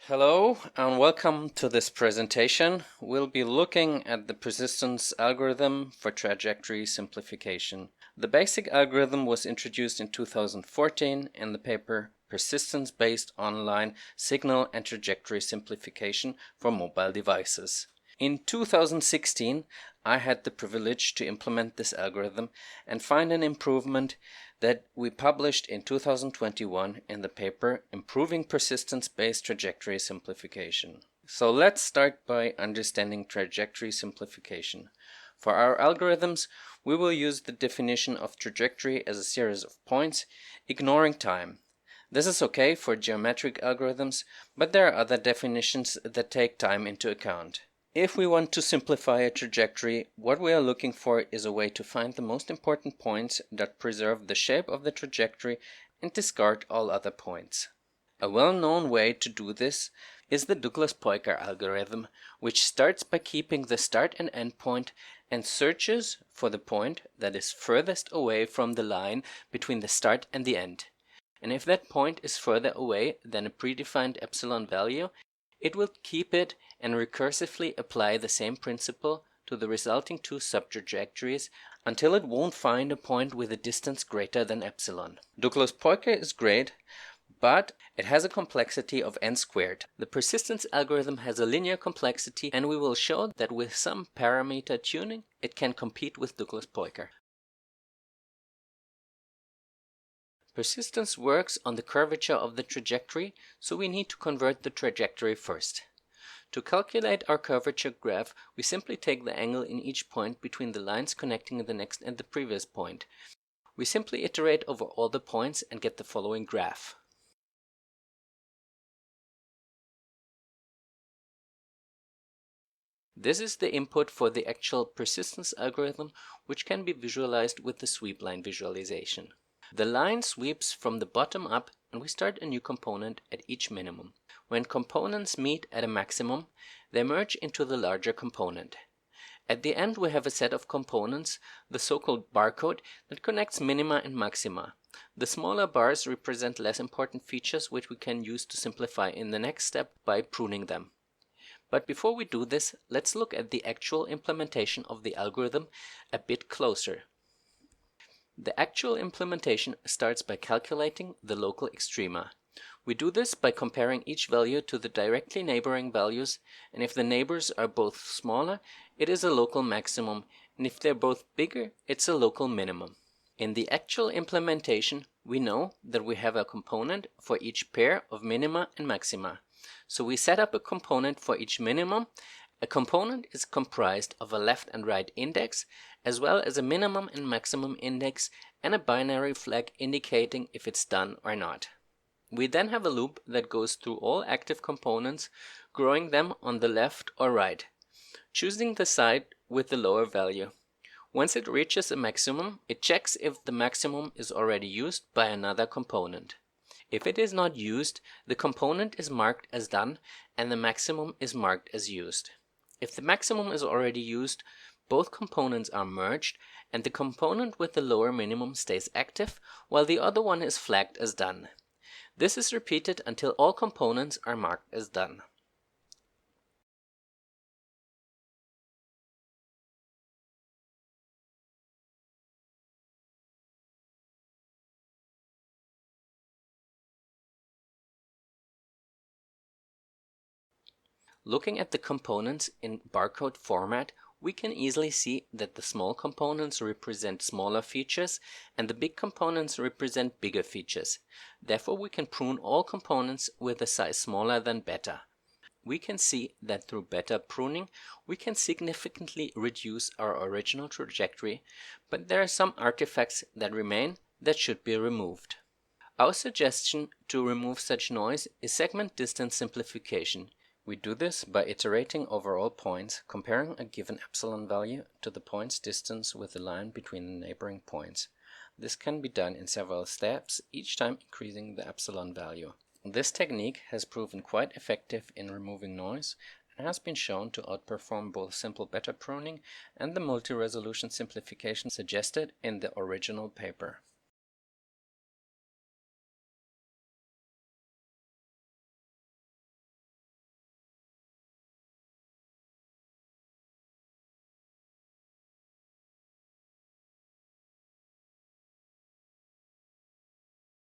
Hello and welcome to this presentation. We'll be looking at the persistence algorithm for trajectory simplification. The basic algorithm was introduced in 2014 in the paper Persistence-Based Online Signal and Trajectory Simplification for Mobile Devices. In 2016, I had the privilege to implement this algorithm and find an improvement that we published in 2021 in the paper Improving Persistence-Based Trajectory Simplification. So let's start by understanding trajectory simplification. For our algorithms, we will use the definition of trajectory as a series of points, ignoring time. This is okay for geometric algorithms, but there are other definitions that take time into account. If we want to simplify a trajectory, what we are looking for is a way to find the most important points that preserve the shape of the trajectory and discard all other points. A well-known way to do this is the Douglas-Poicar algorithm, which starts by keeping the start and end point and searches for the point that is furthest away from the line between the start and the end. And if that point is further away than a predefined epsilon value, it will keep it and recursively apply the same principle to the resulting two subtrajectories until it won't find a point with a distance greater than epsilon. Douglas-Poicar is great, but it has a complexity of n squared. The persistence algorithm has a linear complexity, and we will show that with some parameter tuning, it can compete with Douglas-Poicar. Persistence works on the curvature of the trajectory, so we need to convert the trajectory first. To calculate our curvature graph, we simply take the angle in each point between the lines connecting the next and the previous point. We simply iterate over all the points and get the following graph. This is the input for the actual persistence algorithm, which can be visualized with the sweep line visualization. The line sweeps from the bottom up, and we start a new component at each minimum. When components meet at a maximum, they merge into the larger component. At the end, we have a set of components, the so-called barcode, that connects minima and maxima. The smaller bars represent less important features which we can use to simplify in the next step by pruning them. But before we do this, let's look at the actual implementation of the algorithm a bit closer. The actual implementation starts by calculating the local extrema. We do this by comparing each value to the directly neighboring values, and if the neighbors are both smaller, it is a local maximum, and if they're both bigger, it's a local minimum. In the actual implementation, we know that we have a component for each pair of minima and maxima. So we set up a component for each minimum. A component is comprised of a left and right index, as well as a minimum and maximum index and a binary flag indicating if it's done or not. We then have a loop that goes through all active components, growing them on the left or right, choosing the side with the lower value. Once it reaches a maximum, it checks if the maximum is already used by another component. If it is not used, the component is marked as done and the maximum is marked as used. If the maximum is already used, both components are merged and the component with the lower minimum stays active while the other one is flagged as done. This is repeated until all components are marked as done. Looking at the components in barcode format, we can easily see that the small components represent smaller features and the big components represent bigger features. Therefore, we can prune all components with a size smaller than beta. We can see that through beta pruning, we can significantly reduce our original trajectory, but there are some artifacts that remain that should be removed. Our suggestion to remove such noise is segment distance simplification. We do this by iterating over all points, comparing a given epsilon value to the point's distance with the line between the neighboring points. This can be done in several steps, each time increasing the epsilon value. This technique has proven quite effective in removing noise and has been shown to outperform both simple beta pruning and the multi-resolution simplification suggested in the original paper.